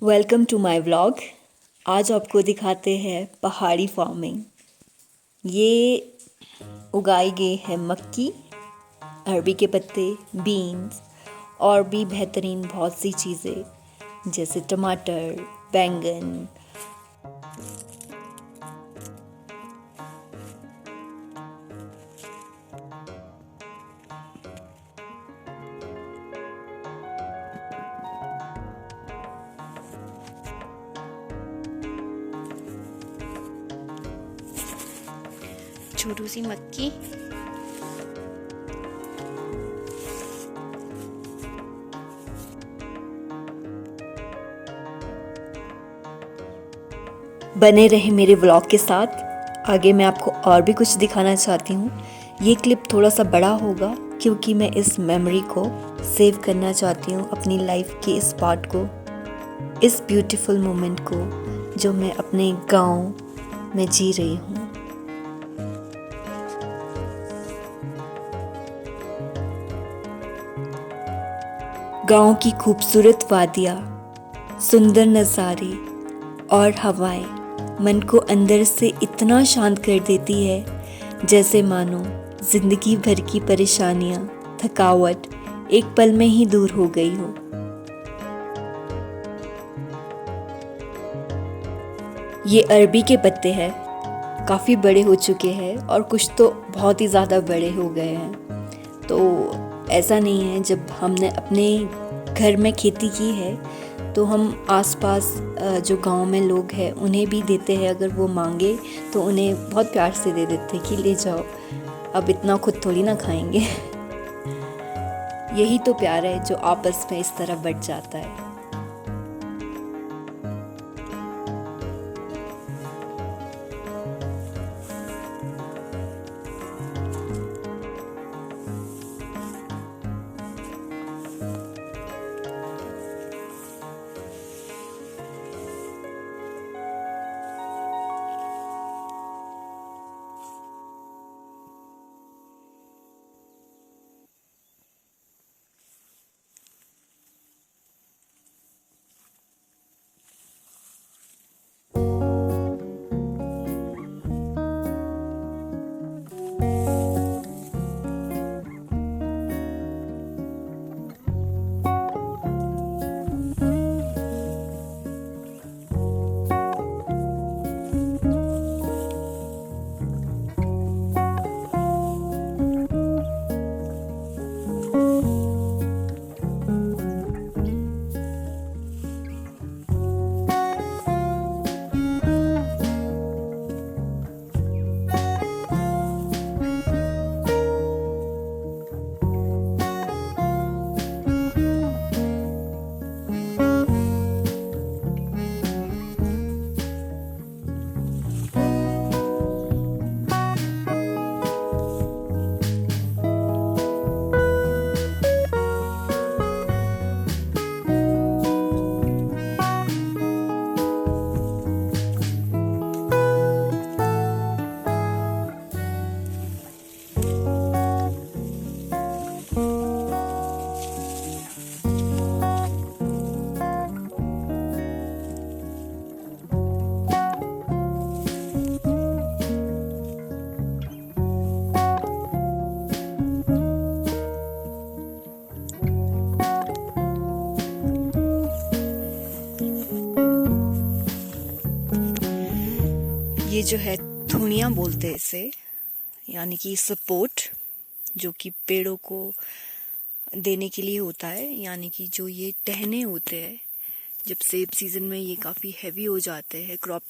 Welcome to my vlog. आज आपको दिखाते हैं पहाड़ी फार्मिंग। ये उगाई गई है मक्की, अरबी के पत्ते, बीन्स और भी बेहतरीन बहुत सी चीज़ें जैसे टमाटर, बैंगन। छोटू सी मक्की, बने रहे मेरे व्लॉग के साथ। आगे मैं आपको और भी कुछ दिखाना चाहती हूँ। ये क्लिप थोड़ा सा बड़ा होगा क्योंकि मैं इस मेमोरी को सेव करना चाहती हूँ, अपनी लाइफ के इस पार्ट को, इस ब्यूटीफुल मोमेंट को जो मैं अपने गांव में जी रही हूँ। गांव की खूबसूरत वादियाँ, सुंदर नज़ारे और हवाएं मन को अंदर से इतना शांत कर देती है जैसे मानो जिंदगी भर की परेशानियां, थकावट एक पल में ही दूर हो गई हो। ये अरबी के पत्ते हैं, काफ़ी बड़े हो चुके हैं और कुछ तो बहुत ही ज़्यादा बड़े हो गए हैं। तो ऐसा नहीं है, जब हमने अपने घर में खेती की है तो हम आसपास जो गांव में लोग हैं उन्हें भी देते हैं। अगर वो मांगे तो उन्हें बहुत प्यार से दे देते हैं कि ले जाओ, अब इतना खुद थोड़ी ना खाएंगे। यही तो प्यार है जो आपस में इस तरह बढ़ जाता है। ये जो है धुनिया बोलते हैं इसे, यानी कि सपोर्ट, जो कि पेड़ों को देने के लिए होता है। यानी कि जो ये टहने होते हैं, जब सेब सीजन में ये काफ़ी हैवी हो जाते हैं क्रॉप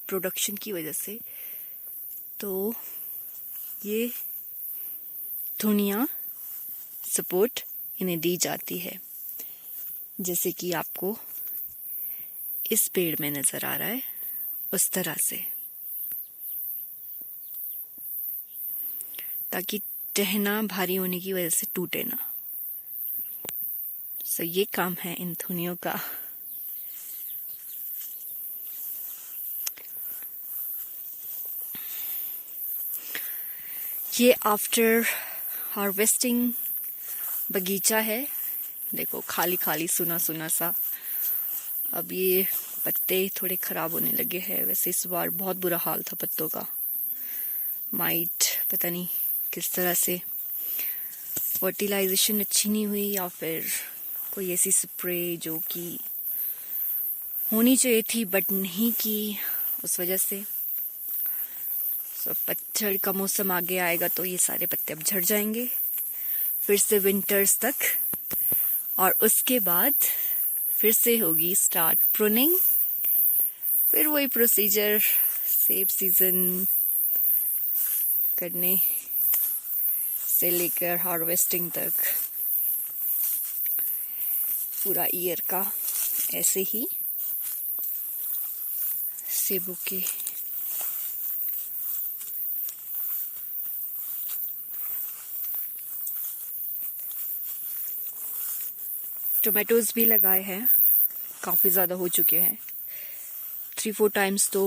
प्रोडक्शन की वजह से, तो ये धुनिया सपोर्ट इन्हें दी जाती है, जैसे कि आपको इस पेड़ में नज़र आ रहा है उस तरह से, ताकि टहना भारी होने की वजह से टूटे ना। सो ये काम है इन धुनियों का। ये आफ्टर हार्वेस्टिंग बगीचा है। देखो खाली खाली सुना सुना सा अब ये पत्ते थोड़े खराब होने लगे हैं। वैसे इस बार बहुत बुरा हाल था पत्तों का, माइट पता नहीं किस तरह से फर्टिलाइजेशन अच्छी नहीं हुई या फिर कोई ऐसी स्प्रे जो कि होनी चाहिए थी बट नहीं की, उस वजह से। सब पतझड़ का मौसम आगे आएगा तो ये सारे पत्ते अब झड़ जाएंगे फिर से विंटर्स तक, और उसके बाद फिर से होगी स्टार्ट प्रूनिंग। फिर वही प्रोसीजर, सेब सीजन करने से लेकर हार्वेस्टिंग तक, पूरा ईयर का ऐसे ही सेबों के टोमेटोज भी लगाए हैं, काफ़ी ज़्यादा हो चुके हैं। 3-4 टाइम्स तो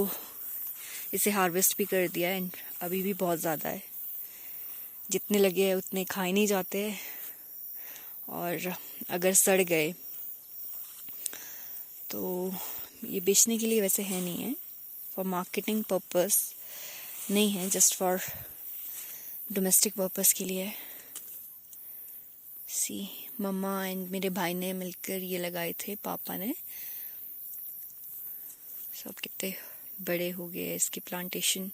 इसे हार्वेस्ट भी कर दिया है, अभी भी बहुत ज़्यादा है। जितने लगे हैं उतने खाए नहीं जाते हैं, और अगर सड़ गए तो ये बेचने के लिए वैसे है नहीं है, फॉर मार्केटिंग पर्पस नहीं है, जस्ट फॉर डोमेस्टिक पर्पस के लिए। सी मम्मा एंड मेरे भाई ने मिलकर ये लगाए थे, पापा ने। सब कितने बड़े हो गए इसकी प्लांटेशन,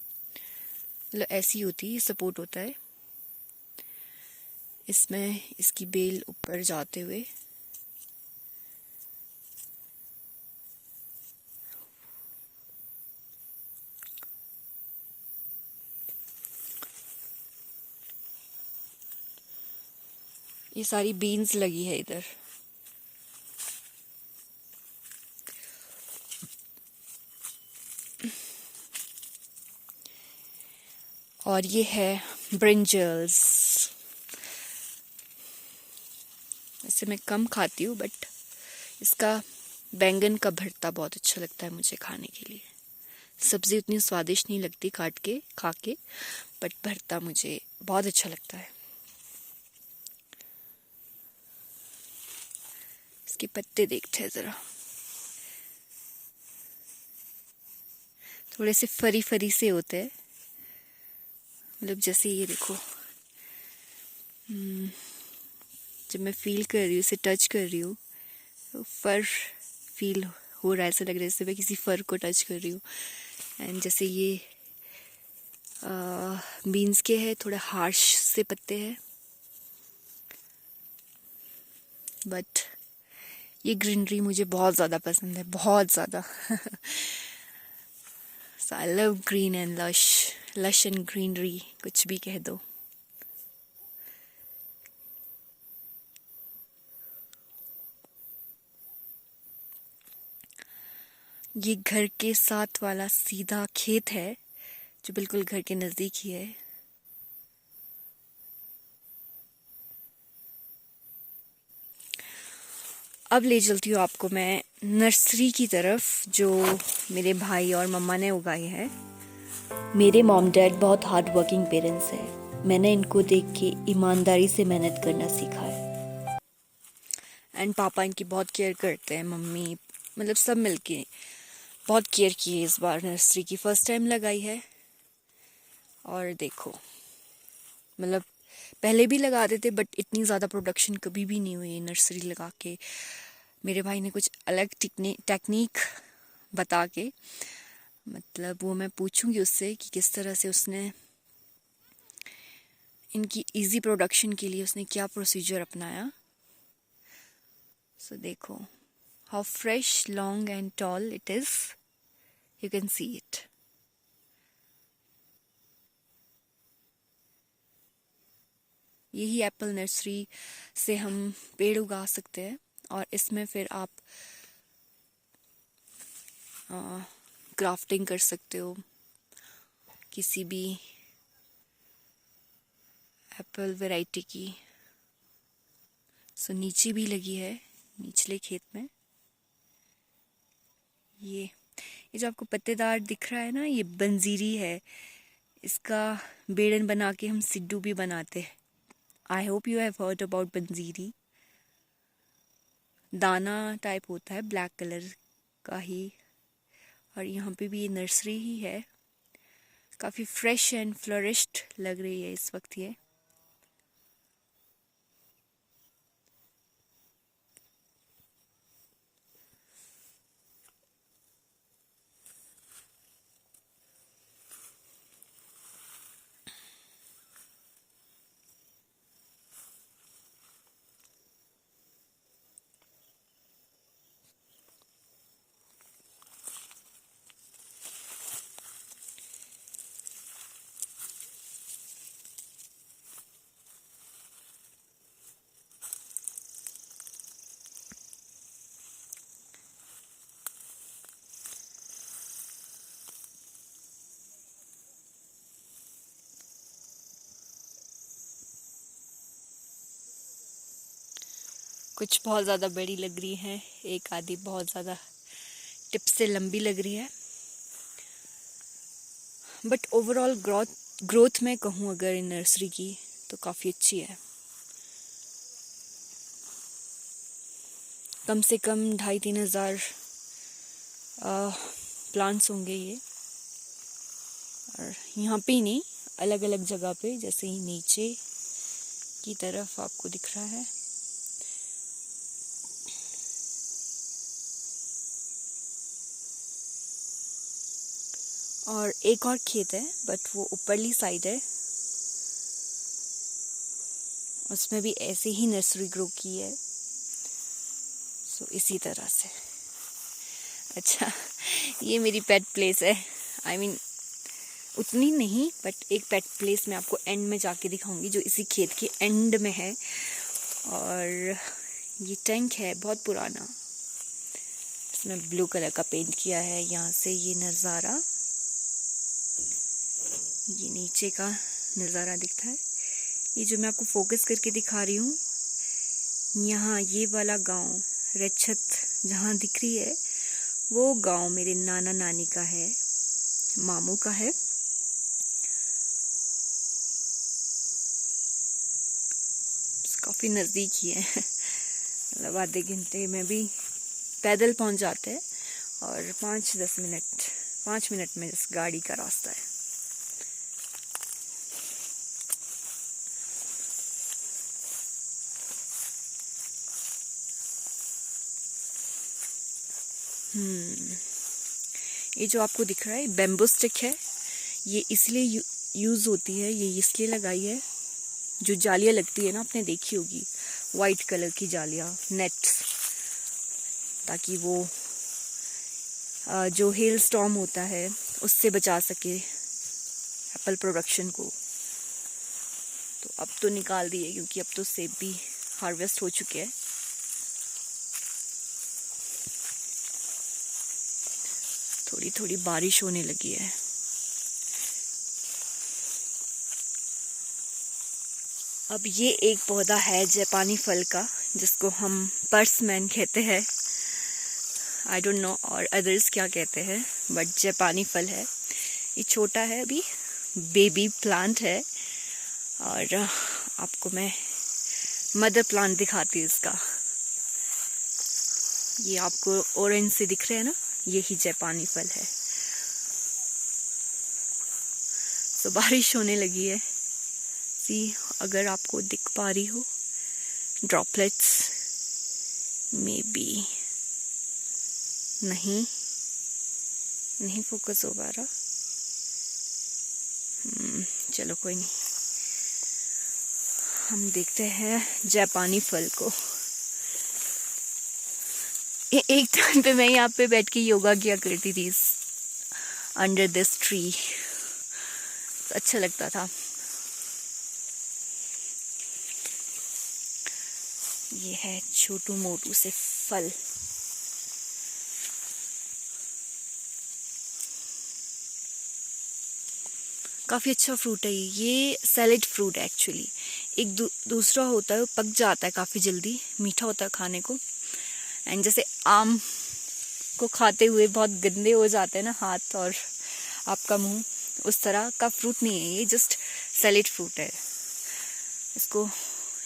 मतलब ऐसी होती है, सपोर्ट होता है इसमें, इसकी बेल ऊपर जाते हुए। ये सारी बीन्स लगी है इधर। और ये है ब्रिंजल्स। वैसे मैं कम खाती हूँ बट इसका बैंगन का भरता बहुत अच्छा लगता है मुझे खाने के लिए। सब्जी उतनी स्वादिष्ट नहीं लगती काट के खा के, बट भरता मुझे बहुत अच्छा लगता है। इसके पत्ते देखते हैं जरा, थोड़े से फरी फरी से होते हैं, मतलब जैसे ये देखो, जब मैं फील कर रही हूँ, इसे टच कर रही हूँ तो फर फील हो रहा है, ऐसा लग रहा है जैसे मैं किसी फर को टच कर रही हूँ। एंड जैसे ये बीन्स के हैं, थोड़े हार्श से पत्ते हैं, बट ये ग्रीनरी मुझे बहुत ज़्यादा पसंद है, बहुत ज़्यादा। So I love green and lush and greenery, कुछ भी कह दो। ये घर के साथ वाला सीधा खेत है जो बिल्कुल घर के नज़दीक ही है। अब ले चलती हूँ आपको मैं नर्सरी की तरफ, जो मेरे भाई और मम्मा ने उगाई है। मेरे मॉम डैड बहुत हार्ड वर्किंग पेरेंट्स हैं। मैंने इनको देख के ईमानदारी से मेहनत करना सीखा है। एंड पापा इनकी बहुत केयर करते हैं, मम्मी, मतलब सब मिलके बहुत केयर की है। इस बार नर्सरी की फर्स्ट टाइम लगाई है, और देखो, मतलब पहले भी लगाते थे बट इतनी ज़्यादा प्रोडक्शन कभी भी नहीं हुई नर्सरी लगा के। मेरे भाई ने कुछ अलग टेक्निक बता के, मतलब वो मैं पूछूंगी उससे कि किस तरह से उसने इनकी इजी प्रोडक्शन के लिए उसने क्या प्रोसीजर अपनाया। सो देखो, how fresh, long and tall it is, you can see it. यही एप्पल नर्सरी से हम पेड़ उगा सकते हैं, और इसमें फिर आप ग्राफ्टिंग कर सकते हो किसी भी एप्पल वैरायटी की। सो नीचे भी लगी है, निचले खेत में। ये जो आपको पत्तेदार दिख रहा है ना, ये बंजीरी है। इसका बेड़न बना के हम सिड्डू भी बनाते हैं। I hope you have heard about बंजीरी। दाना टाइप होता है, ब्लैक कलर का ही, और यहाँ पे भी ये नर्सरी ही है। काफ़ी फ्रेश एंड फ्लोरिश्ड लग रही है इस वक्त ये। कुछ बहुत ज़्यादा बड़ी लग रही है, एक आधी बहुत ज़्यादा टिप से लंबी लग रही है, बट ओवरऑल ग्रोथ में कहूँ अगर इन नर्सरी की तो काफ़ी अच्छी है। कम से कम 2,500-3 हज़ार प्लांट्स होंगे ये, और यहाँ पे ही नहीं, अलग अलग जगह पे, जैसे ही नीचे की तरफ आपको दिख रहा है। और एक और खेत है, बट वो ऊपरली साइड है, उसमें भी ऐसे ही नर्सरी ग्रो की है। सो इसी तरह से। अच्छा, ये मेरी पेट प्लेस है। आई मीन उतनी नहीं, बट एक पेट प्लेस मैं आपको एंड में जाके दिखाऊंगी, जो इसी खेत के एंड में है। और ये टैंक है बहुत पुराना, इसमें ब्लू कलर का पेंट किया है। यहाँ से ये नज़ारा, ये नीचे का नज़ारा दिखता है। ये जो मैं आपको फोकस करके दिखा रही हूँ, यहाँ ये वाला गांव रेड छत जहाँ दिख रही है, वो गांव मेरे नाना नानी का है, मामू का है। काफ़ी नज़दीक ही है, मतलब आधे घंटे में भी पैदल पहुंच जाते हैं, और 5 मिनट में इस गाड़ी का रास्ता है। ये जो आपको दिख रहा है बैम्बू स्टिक है, ये इसलिए यूज़ होती है, ये इसलिए लगाई है, जो जालियाँ लगती है ना, आपने देखी होगी वाइट कलर की जालियाँ, नेट्स, ताकि वो जो हेल स्टॉर्म होता है उससे बचा सके एप्पल प्रोडक्शन को। तो अब तो निकाल दिए, क्योंकि अब तो सेब भी हार्वेस्ट हो चुके हैं। थोड़ी थोड़ी बारिश होने लगी है। अब ये एक पौधा है जापानी फल का, जिसको हम पर्समैन कहते हैं। आई डोंट नो और अदर्स क्या कहते हैं, बट जापानी फल है। ये छोटा है, अभी बेबी प्लांट है। और आपको मैं मदर प्लांट दिखाती हूँ इसका। ये आपको ऑरेंज से दिख रहे हैं ना, यही जापानी फल है। तो बारिश होने लगी है, सी अगर आपको दिख पा रही हो, ड्रॉपलेट्स मे बी, नहीं फोकस हो पा रहा। चलो कोई नहीं, हम देखते हैं जापानी फल को। एक टाइम पे मैं यहाँ पे बैठ के योगा किया करती थी अंडर दिस ट्री, अच्छा लगता था। ये है छोटू मोटू से फल। काफ़ी अच्छा फ्रूट है ये सैलेड फ्रूट है एक्चुअली। एक दूसरा होता है, पक जाता है काफ़ी जल्दी, मीठा होता है खाने को। एंड जैसे आम को खाते हुए बहुत गंदे हो जाते हैं ना हाथ और आपका मुंह, उस तरह का फ्रूट नहीं है ये, जस्ट सैलेड फ्रूट है। इसको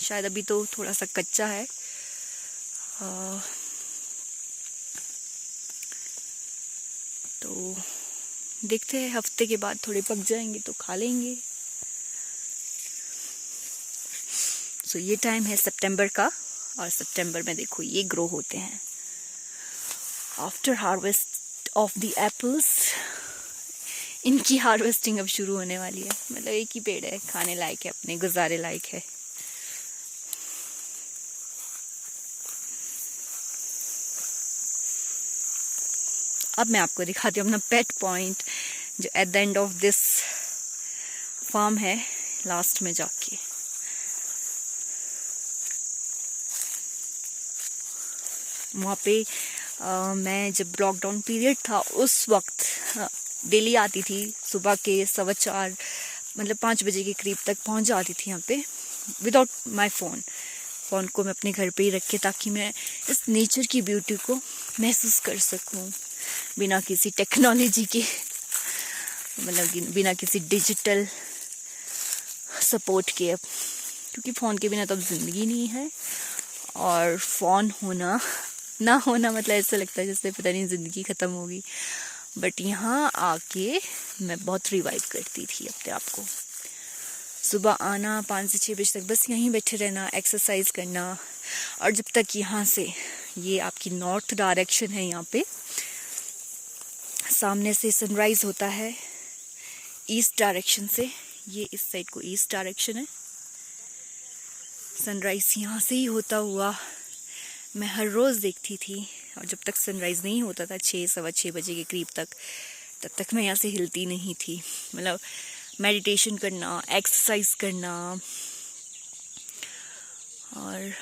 शायद अभी तो थोड़ा सा कच्चा है, तो देखते हैं, हफ्ते के बाद थोड़े पक जाएंगे तो खा लेंगे। सो ये टाइम है सितंबर का, और सितंबर में देखो ये ग्रो होते हैं। After harvest of the apples, इनकी हार्वेस्टिंग अब शुरू होने वाली है। मतलब एक ही पेड़ है, खाने लायक है, अपने गुजारे लायक है। अब मैं आपको दिखाती हूँ अपना पेट पॉइंट, जो at the end of this form है, लास्ट में जाके। वहाँ पे मैं जब लॉकडाउन पीरियड था उस वक्त डेली आती थी, सुबह के 4:15 मतलब 5 बजे के करीब तक पहुँच जाती थी यहाँ पे, विदाउट माय फ़ोन को मैं अपने घर पे ही रखे, ताकि मैं इस नेचर की ब्यूटी को महसूस कर सकूं बिना किसी टेक्नोलॉजी के, मतलब बिना किसी डिजिटल सपोर्ट के। अब क्योंकि फ़ोन के बिना तो अब ज़िंदगी नहीं है, और फ़ोन होना ना होना मतलब ऐसा लगता है जैसे पता नहीं ज़िंदगी ख़त्म होगी। बट यहाँ आके मैं बहुत रिवाइव करती थी अपने आप को। सुबह आना, 5 से 6 बजे तक बस यहीं बैठे रहना, एक्सरसाइज करना। और जब तक यहाँ से, ये आपकी नॉर्थ डायरेक्शन है, यहाँ पे सामने से सनराइज होता है ईस्ट डायरेक्शन से, ये इस साइड को ईस्ट डायरेक्शन है। सनराइज यहाँ से ही होता हुआ मैं हर रोज़ देखती थी, और जब तक सनराइज़ नहीं होता था 6 सवा 6 बजे के करीब तक, तब तक मैं यहाँ से हिलती नहीं थी। मतलब मेडिटेशन करना, एक्सरसाइज करना, और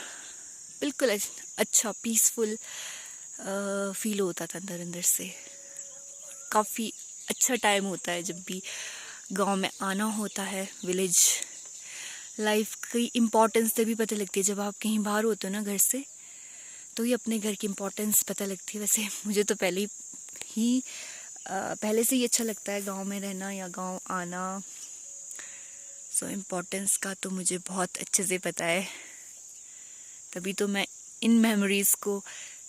बिल्कुल अच्छा पीसफुल फील होता था अंदर अंदर से। काफ़ी अच्छा टाइम होता है जब भी गांव में आना होता है। विलेज लाइफ की इम्पोर्टेंस तभी पता लगती है जब आप कहीं बाहर होते हो ना घर से, तो ही अपने घर की इम्पोर्टेंस पता लगती है। वैसे मुझे तो पहले से ही अच्छा लगता है गांव में रहना या गांव आना। सो इम्पोर्टेंस का तो मुझे बहुत अच्छे से पता है, तभी तो मैं इन मेमोरीज़ को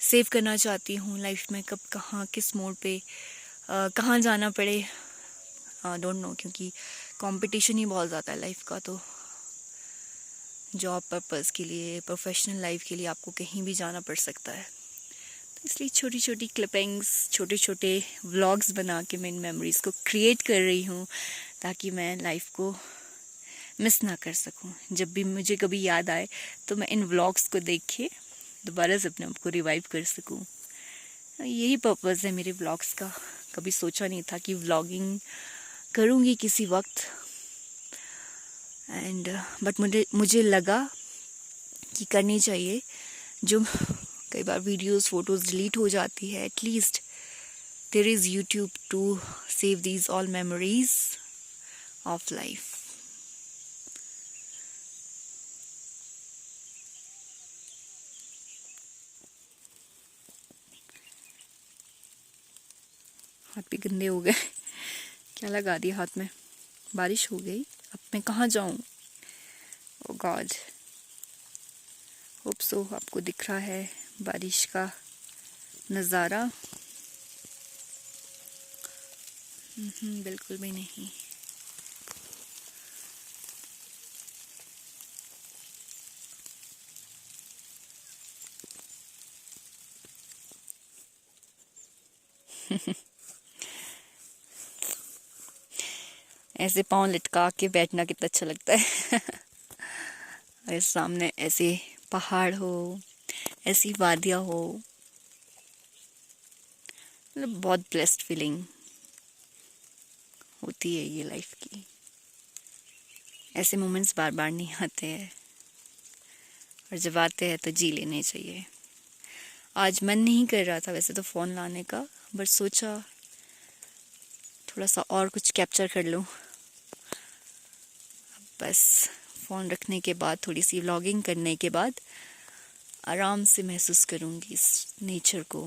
सेव करना चाहती हूँ लाइफ में। कब कहाँ किस मोड़ पे कहाँ जाना पड़े, डोंट नो, क्योंकि कंपटीशन ही बहुत ज़्यादा है लाइफ का। तो जॉब पर्पस के लिए, प्रोफेशनल लाइफ के लिए आपको कहीं भी जाना पड़ सकता है। तो इसलिए छोटी छोटी क्लिपिंग्स, छोटे छोटे व्लॉग्स बना के मैं इन मेमोरीज़ को क्रिएट कर रही हूँ, ताकि मैं लाइफ को मिस ना कर सकूँ। जब भी मुझे कभी याद आए तो मैं इन व्लॉग्स को देख के दोबारा से अपने आप को रिवाइव कर सकूँ। यही पर्पज़ है मेरे व्लॉग्स का। कभी सोचा नहीं था कि व्लॉगिंग करूँगी किसी वक्त, एंड बट मुझे लगा कि करनी चाहिए। जो कई बार वीडियोस फोटोज़ डिलीट हो जाती है, at least there is YouTube to save these all memories of life. हाथ भी गंदे हो गए। क्या लगा दिया हाथ में? बारिश हो गई, अब मैं कहाँ जाऊँ? ओ गॉड, होप सो आपको दिख रहा है बारिश का नज़ारा। बिल्कुल भी नहीं। ऐसे पाँव लटका के बैठना कितना अच्छा लगता है। और सामने ऐसे पहाड़ हो, ऐसी वादियाँ हो, मतलब बहुत ब्लेस्ड फीलिंग होती है ये लाइफ की। ऐसे मोमेंट्स बार बार नहीं आते हैं, और जब आते हैं तो जी लेने चाहिए। आज मन नहीं कर रहा था वैसे तो फ़ोन लाने का, बट सोचा थोड़ा सा और कुछ कैप्चर कर लूँ। बस फ़ोन रखने के बाद, थोड़ी सी व्लॉगिंग करने के बाद आराम से महसूस करूँगी इस नेचर को।